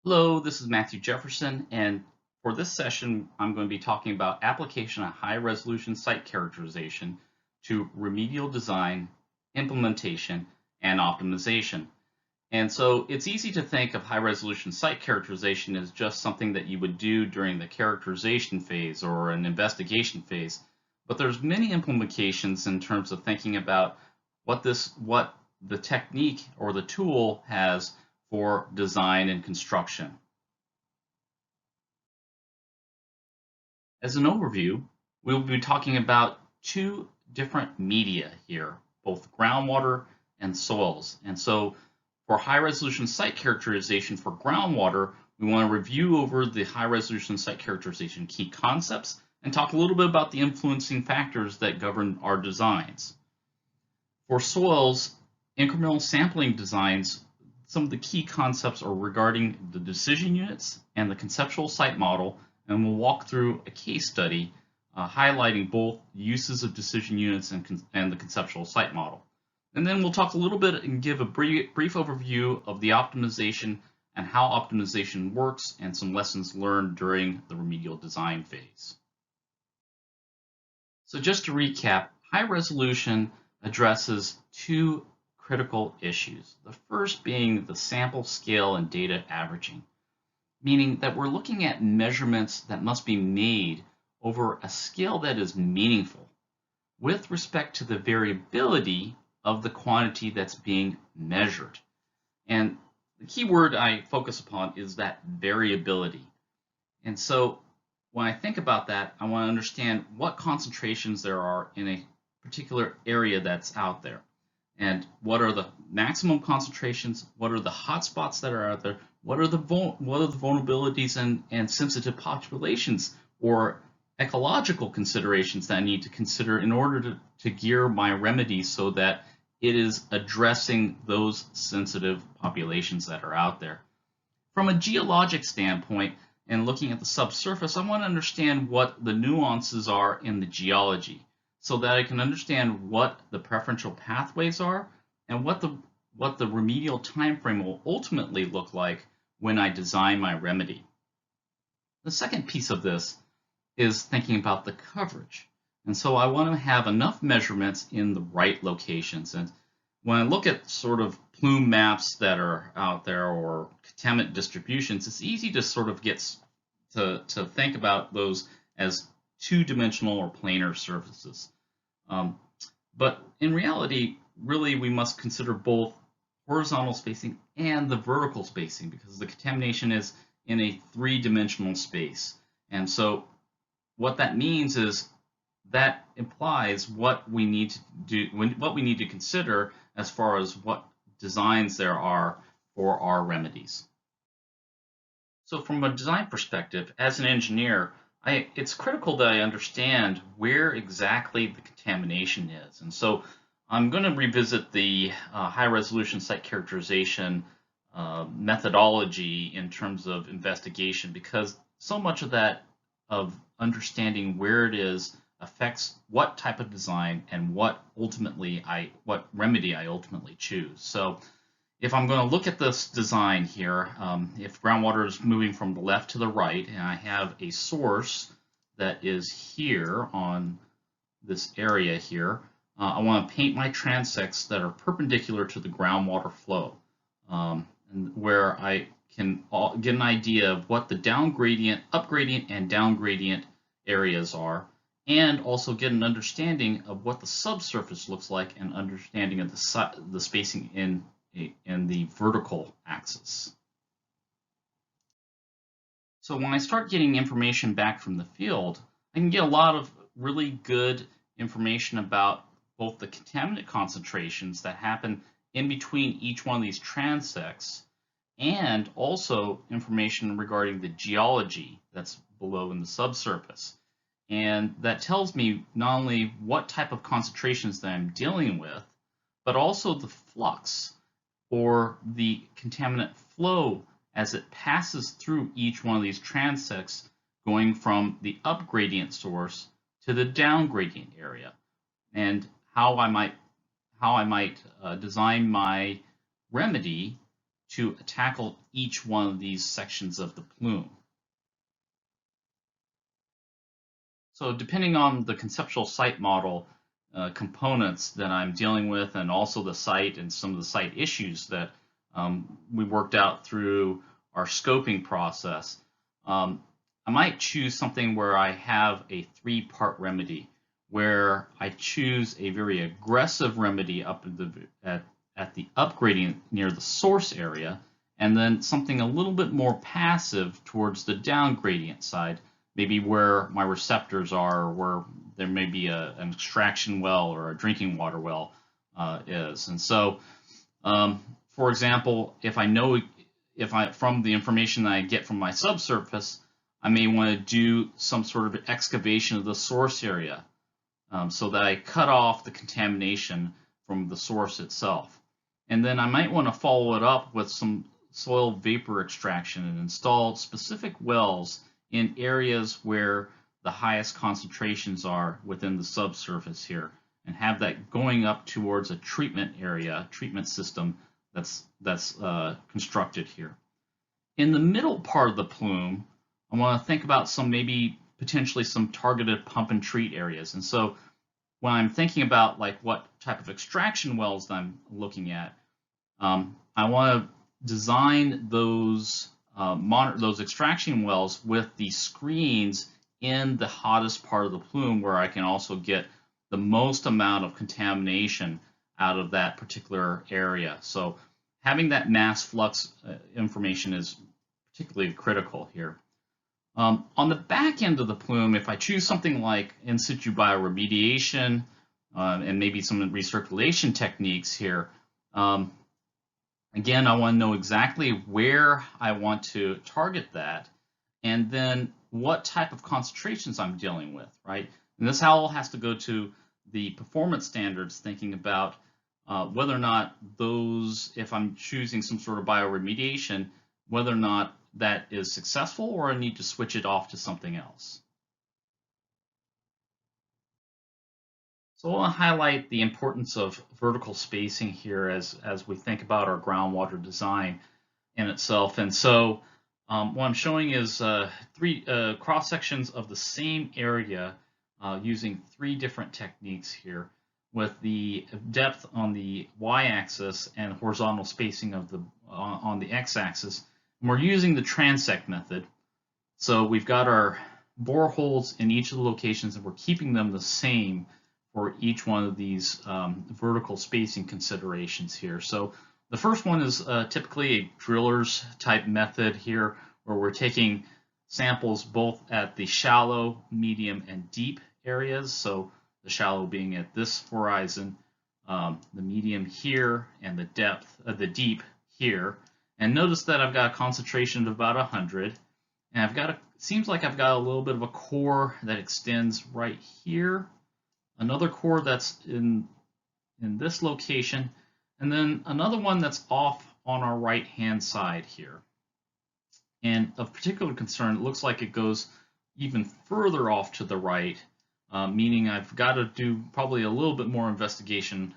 Hello, this is Matthew Jefferson, and for this session, I'm going to be talking about application of high-resolution site characterization to remedial design, implementation, and optimization. And so it's easy to think of high-resolution site characterization as just something that you would do during the characterization phase or an investigation phase, but there's many implications in terms of thinking about what the technique or the tool has for design and construction. As an overview, we'll be talking about two different media here, both groundwater and soils. And so for high-resolution site characterization for groundwater, we want to review over the high-resolution site characterization key concepts and talk a little bit about the influencing factors that govern our designs. For soils, incremental sampling designs, some of the key concepts are regarding the decision units and the conceptual site model, and we'll walk through a case study highlighting both uses of decision units and the conceptual site model. And then we'll talk a little bit and give a brief overview of the optimization and how optimization works and some lessons learned during the remedial design phase. So just to recap, high resolution addresses two critical issues. The first being the sample scale and data averaging, meaning that we're looking at measurements that must be made over a scale that is meaningful with respect to the variability of the quantity that's being measured. And the key word I focus upon is that variability. And so when I think about that, I want to understand what concentrations there are in a particular area that's out there. And what are the maximum concentrations? What are the hotspots that are out there? What are the vulnerabilities and sensitive populations or ecological considerations that I need to consider in order to gear my remedy so that it is addressing those sensitive populations that are out there? From a geologic standpoint and looking at the subsurface, I want to understand what the nuances are in the geology, so that I can understand what the preferential pathways are and what the remedial timeframe will ultimately look like when I design my remedy. The second piece of this is thinking about the coverage. And so I want to have enough measurements in the right locations. And when I look at sort of plume maps that are out there or contaminant distributions, it's easy to sort of get to think about those as two-dimensional or planar surfaces. But in reality, really, we must consider both horizontal spacing and the vertical spacing, because the contamination is in a three-dimensional space. And so what that means is that implies what we need to do, what we need to consider as far as what designs there are for our remedies. So from a design perspective, as an engineer, it's critical that I understand where exactly the contamination is. And so I'm going to revisit the high-resolution site characterization methodology in terms of investigation, because so much of that, of understanding where it is, affects what type of design and what remedy I ultimately choose. So if I'm going to look at this design here, if groundwater is moving from the left to the right, and I have a source that is here on this area here, I want to paint my transects that are perpendicular to the groundwater flow, and where I can get an idea of what the down gradient, up gradient, and down gradient areas are, and also get an understanding of what the subsurface looks like and understanding of the spacing in the vertical axis. So when I start getting information back from the field, I can get a lot of really good information about both the contaminant concentrations that happen in between each one of these transects, and also information regarding the geology that's below in the subsurface. And that tells me not only what type of concentrations that I'm dealing with, but also the flux or the contaminant flow as it passes through each one of these transects, going from the up gradient source to the down gradient area, and how I might design my remedy to tackle each one of these sections of the plume. So depending on the conceptual site model components that I'm dealing with, and also the site and some of the site issues that we worked out through our scoping process, I might choose something where I have a 3-part remedy, where I choose a very aggressive remedy up at the upgrading near the source area, and then something a little bit more passive towards the downgradient side, maybe where my receptors are, or where there may be an extraction well or a drinking water well is. And so, for example, if from the information that I get from my subsurface, I may want to do some sort of excavation of the source area so that I cut off the contamination from the source itself. And then I might want to follow it up with some soil vapor extraction and install specific wells in areas where the highest concentrations are within the subsurface here, and have that going up towards a treatment area, treatment system that's constructed here. In the middle part of the plume, I want to think about maybe potentially some targeted pump and treat areas. And so when I'm thinking about like what type of extraction wells that I'm looking at, I want to design those extraction wells with the screens in the hottest part of the plume, where I can also get the most amount of contamination out of that particular area. So having that mass flux information is particularly critical here. On the back end of the plume, if I choose something like in situ bioremediation and maybe some recirculation techniques here, again, I want to know exactly where I want to target that, and then what type of concentrations I'm dealing with, right? And this all has to go to the performance standards, thinking about whether or not those, if I'm choosing some sort of bioremediation, whether or not that is successful, or I need to switch it off to something else. So I want to highlight the importance of vertical spacing here as we think about our groundwater design in itself. And so what I'm showing is 3 cross sections of the same area using 3 different techniques here, with the depth on the y-axis and horizontal spacing of on the x-axis. And we're using the transect method. So we've got our boreholes in each of the locations, and we're keeping them the same for each one of these vertical spacing considerations here. So the first one is typically a driller's type method here, where we're taking samples both at the shallow, medium, and deep areas. So the shallow being at this horizon, the medium here, and the deep here. And notice that I've got a concentration of about 100, and seems like I've got a little bit of a core that extends right here, another core that's in this location, and then another one that's off on our right-hand side here. And of particular concern, it looks like it goes even further off to the right, meaning I've got to do probably a little bit more investigation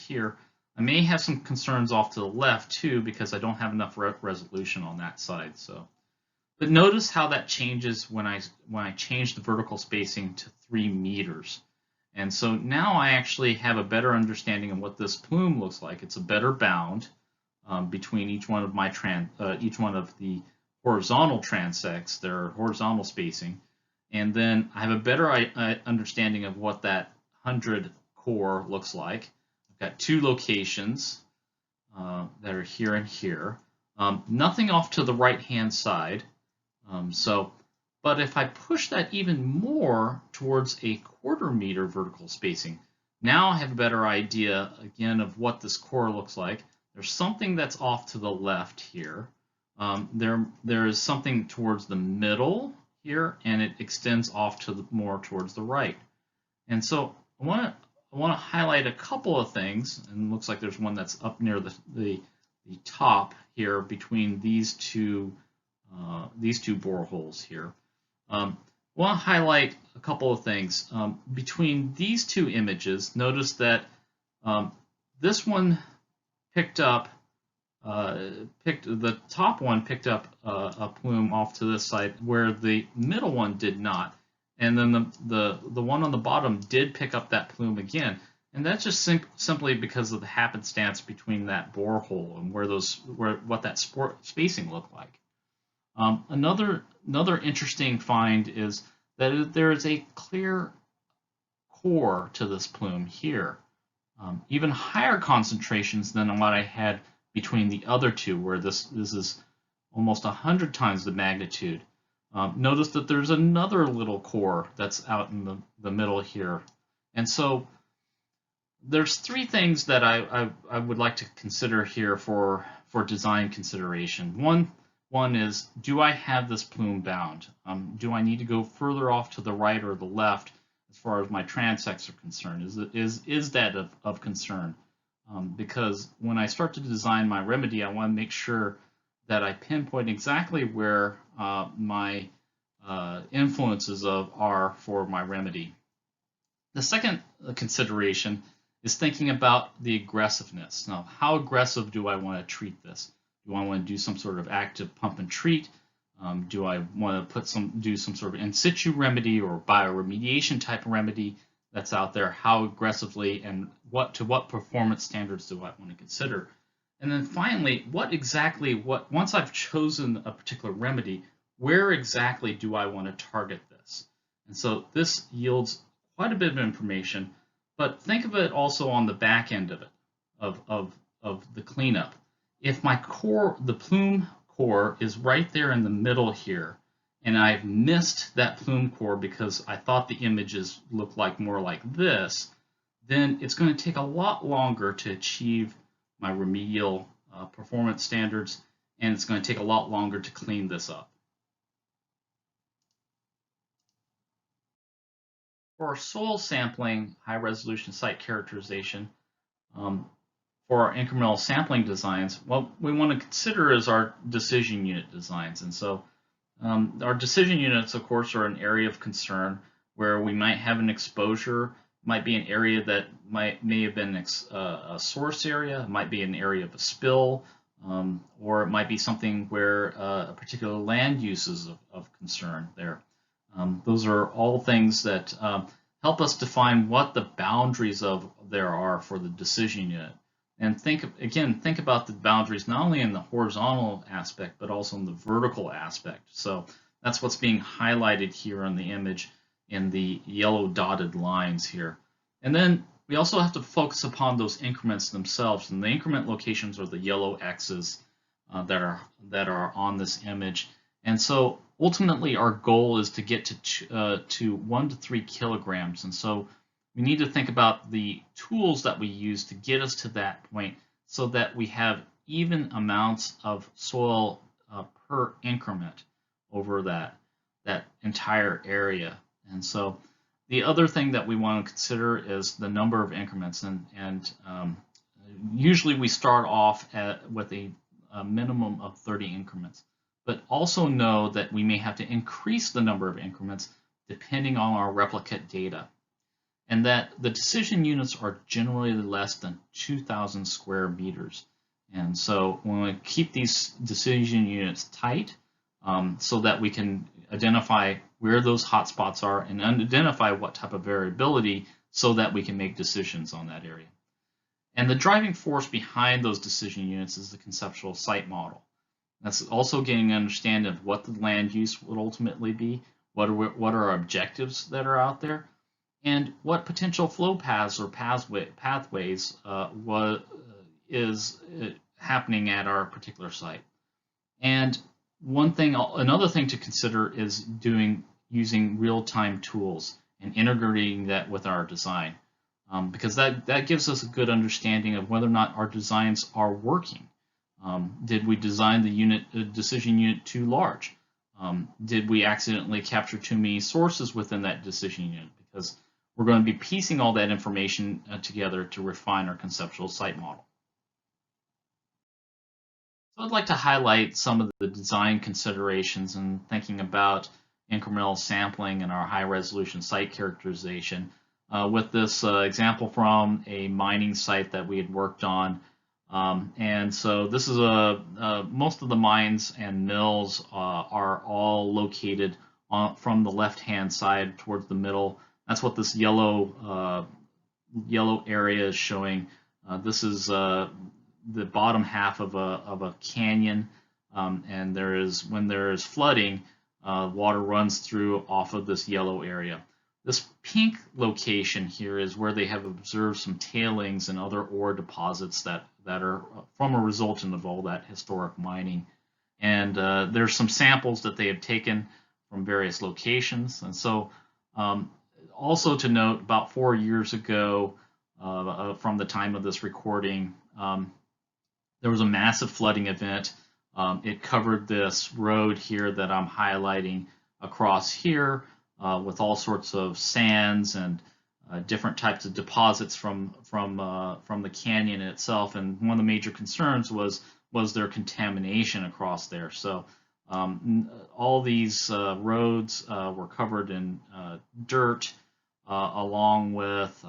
here. I may have some concerns off to the left too, because I don't have enough resolution on that side. But notice how that changes when I change the vertical spacing to 3 meters. And so now I actually have a better understanding of what this plume looks like. It's a better bound between each one of the horizontal transects, their horizontal spacing, and then I have a better understanding of what that 100 core looks like. I've got 2 locations that are here and here. Nothing off to the right-hand side. But if I push that even more towards a 1/4 meter vertical spacing, now I have a better idea again of what this core looks like. There's something that's off to the left here. There is something towards the middle here, and it extends off to more towards the right. And so I want to highlight a couple of things, and it looks like there's one that's up near the top here between these two boreholes here. I want to highlight a couple of things. Between these 2 images, notice that this one picked up the top one picked up a plume off to this side, where the middle one did not, and then the one on the bottom did pick up that plume again, and that's just simply because of the happenstance between that borehole and what that spacing looked like. Another interesting find is that there is a clear core to this plume here, even higher concentrations than what I had between the other two, where this is almost 100 times the magnitude. Notice that there's another little core that's out in the middle here. And so there's three things that I would like to consider here for design consideration. One is, do I have this plume bound? Do I need to go further off to the right or the left as far as my transects are concerned? Is that of concern? Because when I start to design my remedy, I want to make sure that I pinpoint exactly where my influences are for my remedy. The second consideration is thinking about the aggressiveness. Now, how aggressive do I want to treat this? Do I want to do some sort of active pump and treat? Do I want to do some sort of in situ remedy or bioremediation type of remedy that's out there? How aggressively and to what performance standards do I want to consider? And then finally, once I've chosen a particular remedy, where exactly do I want to target this? And so this yields quite a bit of information, but think of it also on the back end of it, of the cleanup. If my core, the plume core, is right there in the middle here, and I've missed that plume core because I thought the images looked more like this, then it's going to take a lot longer to achieve my remedial performance standards, and it's going to take a lot longer to clean this up. For our soil sampling, high-resolution site characterization, for our incremental sampling designs, what we want to consider is our decision unit designs. And so our decision units, of course, are an area of concern where we might have an exposure, might be an area that may have been a source area, it might be an area of a spill, or it might be something where a particular land use is of concern there. Those are all things that help us define what the boundaries there are for the decision unit. And think about the boundaries not only in the horizontal aspect, but also in the vertical aspect. So that's what's being highlighted here on the image in the yellow dotted lines here. And then we also have to focus upon those increments themselves. And the increment locations are the yellow X's that are on this image. And so ultimately our goal is to get to 1 to 3 kilograms. And so we need to think about the tools that we use to get us to that point so that we have even amounts of soil per increment over that entire area. And so the other thing that we want to consider is the number of increments. And usually we start off with a minimum of 30 increments. But also know that we may have to increase the number of increments depending on our replicate data. And that the decision units are generally less than 2,000 square meters. And so we want to keep these decision units tight so that we can identify where those hotspots are and identify what type of variability so that we can make decisions on that area. And the driving force behind those decision units is the conceptual site model. That's also getting an understanding of what the land use would ultimately be, what are our objectives that are out there, and what potential flow paths or pathways is happening at our particular site. And another thing to consider is using real-time tools and integrating that with our design, because that gives us a good understanding of whether or not our designs are working. Did we design the decision unit too large? Did we accidentally capture too many sources within that decision unit? Because we're going to be piecing all that information together to refine our conceptual site model. So I'd like to highlight some of the design considerations in thinking about incremental sampling and our high-resolution site characterization with this example from a mining site that we had worked on And so this is most of the mines and mills are all located from the left-hand side towards the middle. That's what this yellow area is showing. This is the bottom half of a canyon, and when there is flooding, water runs through off of this yellow area. This pink location here is where they have observed some tailings and other ore deposits that are from a resultant of all that historic mining. And there's some samples that they have taken from various locations. And so also to note, about 4 years ago, from the time of this recording, there was a massive flooding event. It covered this road here that I'm highlighting across here with all sorts of sands and different types of deposits from the canyon itself. And one of the major concerns was there contamination across there. So all these roads were covered in dirt, along with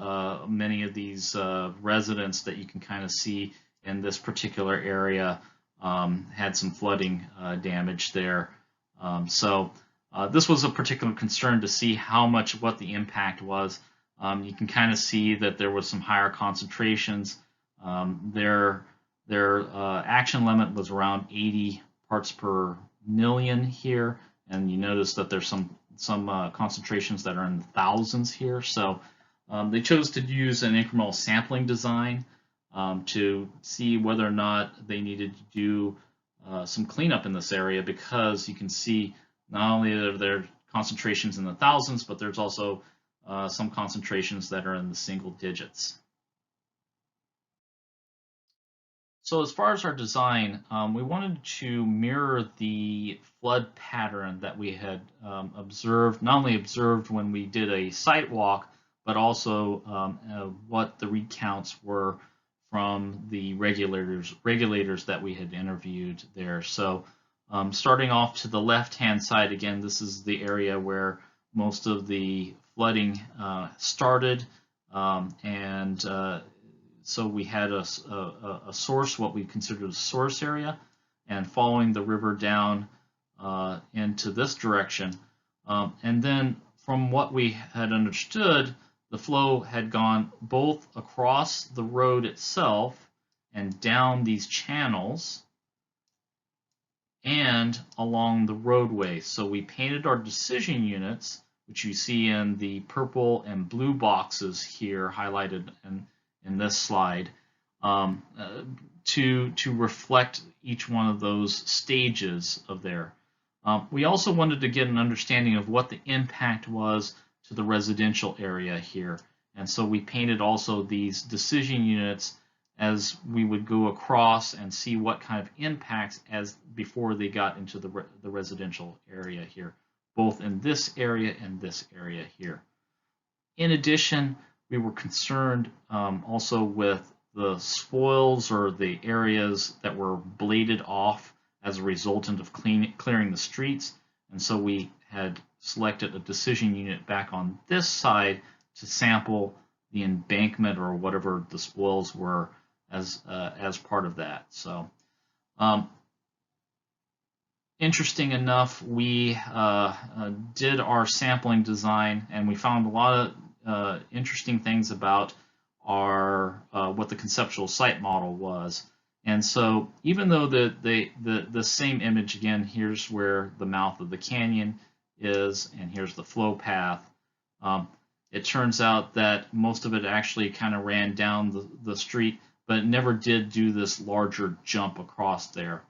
many of these residents that you can kind of see in this particular area had some flooding damage there. So this was a particular concern to see what the impact was. You can kind of see that there was some higher concentrations. Their action limit was around 80 parts per million here, and you notice that there's some concentrations that are in the thousands here. So they chose to use an incremental sampling design to see whether or not they needed to do some cleanup in this area, because you can see not only are there concentrations in the thousands, but there's also some concentrations that are in the single digits. So as far as our design, we wanted to mirror the flood pattern that we had observed, not only observed when we did a site walk, but also what the recounts were from the regulators that we had interviewed there. So starting off to the left-hand side, again, this is the area where most of the flooding started, and so we had a source, what we considered a source area, and following the river down into this direction. And then from what we had understood, the flow had gone both across the road itself and down these channels and along the roadway. So we painted our decision units, which you see in the purple and blue boxes here highlighted in this slide, to reflect each one of those stages of there. We also wanted to get an understanding of what the impact was to the residential area here. And so we painted also these decision units as we would go across and see what kind of impacts before they got into the residential area here, both in this area and this area here. In addition, we were concerned also with the spoils or the areas that were bladed off as a resultant of clearing the streets. And so we had selected a decision unit back on this side to sample the embankment or whatever the spoils were as part of that. So interesting enough, we did our sampling design, and we found a lot of interesting things about our what the conceptual site model was. And so even though the same image, again, here's where the mouth of the canyon is, and here's the flow path, it turns out that most of it actually kind of ran down the street, but it never did do this larger jump across there.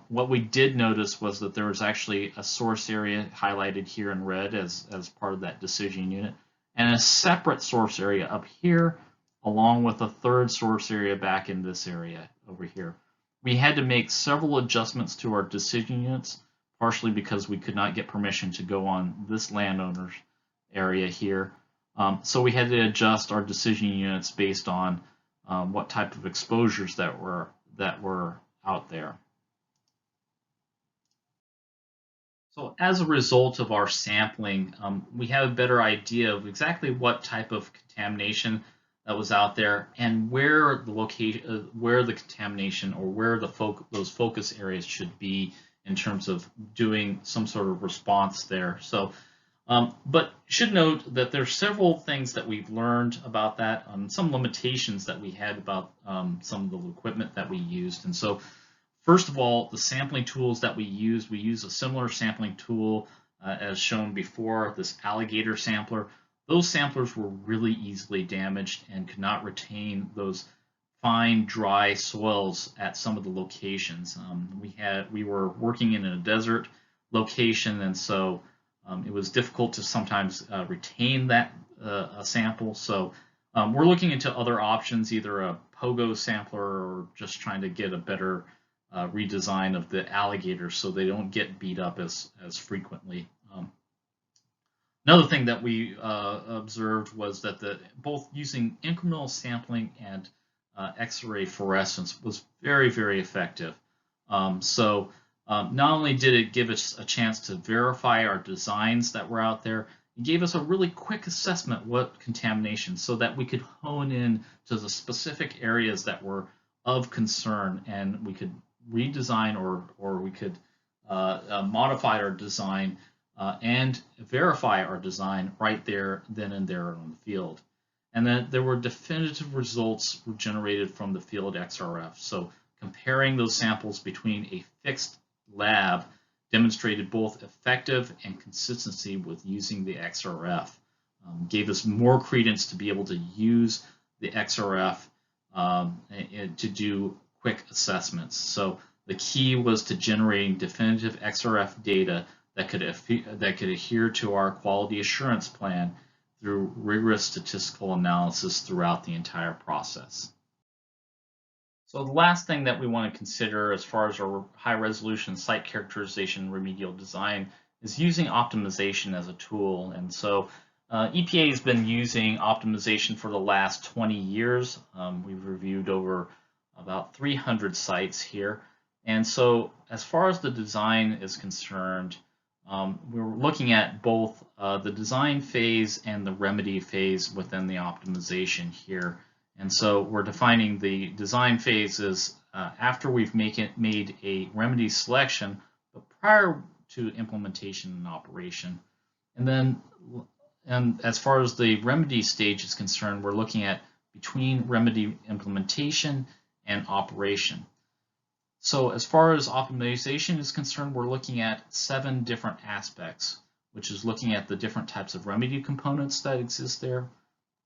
What we did notice was that there was actually a source area highlighted here in red as part of that decision unit, and a separate source area up here, along with a third source area back in this area over here. We had to make several adjustments to our decision units, partially because we could not get permission to go on this landowner's area here. So we had to adjust our decision units based on what type of exposures that were out there. So as a result of our sampling, we have a better idea of exactly what type of contamination that was out there, and where the location, where the contamination or where those focus areas should be in terms of doing some sort of response there. So, but should note that there's several things that we've learned about that, some limitations that we had about some of the equipment that we used. And so, first of all, the sampling tools that we use a similar sampling tool as shown before, this alligator sampler. Those samplers were really easily damaged and could not retain those fine, dry soils at some of the locations. We were working in a desert location, and so it was difficult to sometimes retain that a sample. So we're looking into other options, either a pogo sampler or just trying to get a better redesign of the alligators so they don't get beat up as frequently. Another thing that we observed was that both using incremental sampling and X-ray fluorescence was very, very effective. So not only did it give us a chance to verify our designs that were out there, it gave us a really quick assessment what contamination, so that we could hone in to the specific areas that were of concern, and we could redesign or we could modify our design and verify our design right there, then and there on the field. And then there were definitive results generated from the field XRF. So comparing those samples between a fixed lab demonstrated both effective and consistency with using the XRF. Gave us more credence to be able to use the XRF to do quick assessments. So the key was to generating definitive XRF data that could adhere to our quality assurance plan through rigorous statistical analysis throughout the entire process. So the last thing that we want to consider as far as our high-resolution site characterization remedial design is using optimization as a tool. And so EPA has been using optimization for the last 20 years. We've reviewed over about 300 sites here. And so as far as the design is concerned, we're looking at both the design phase and the remedy phase within the optimization here. And so we're defining the design phase as after we've made a remedy selection, but prior to implementation and operation. And as far as the remedy stage is concerned, we're looking at between remedy implementation and operation. So as far as optimization is concerned, we're looking at 7 different aspects, which is looking at the different types of remedy components that exist there,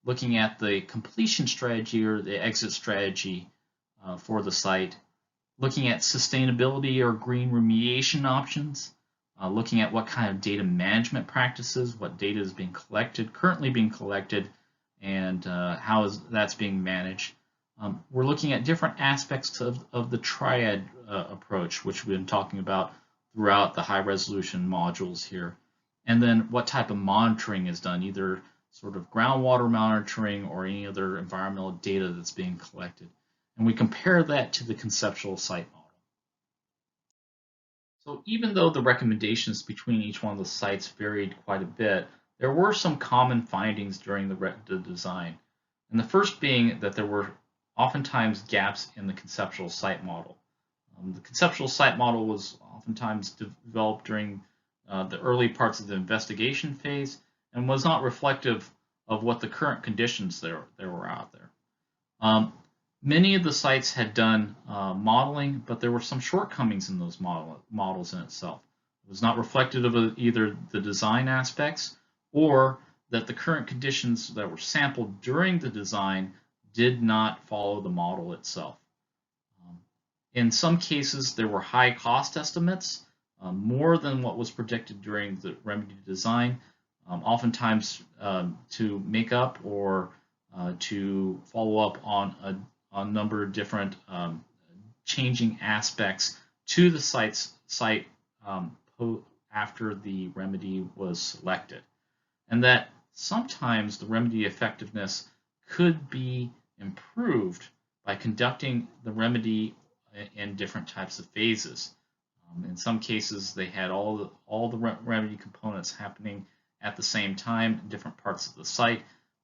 looking at the completion strategy or the exit strategy for the site, looking at sustainability or green remediation options, looking at what kind of data management practices, what data is being collected, currently being collected, and how that's being managed. We're looking at different aspects of the triad approach, which we've been talking about throughout the high resolution modules here. And then what type of monitoring is done, either sort of groundwater monitoring or any other environmental data that's being collected. And we compare that to the conceptual site model. So even though the recommendations between each one of the sites varied quite a bit, there were some common findings during the design. And the first being that there were oftentimes gaps in the conceptual site model. The conceptual site model was oftentimes developed during the early parts of the investigation phase and was not reflective of what the current conditions there were out there. Many of the sites had done modeling, but there were some shortcomings in those models in itself. It was not reflective of either the design aspects or that the current conditions that were sampled during the design did not follow the model itself. In some cases, there were high cost estimates, more than what was predicted during the remedy design, oftentimes to make up or to follow up on a number of different changing aspects to the site after the remedy was selected. And that sometimes the remedy effectiveness could be improved by conducting the remedy in different types of phases. In some cases, they had all the remedy components happening at the same time in different parts of the site,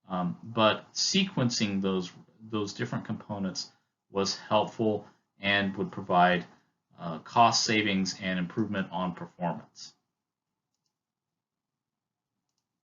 but sequencing those different components was helpful and would provide cost savings and improvement on performance.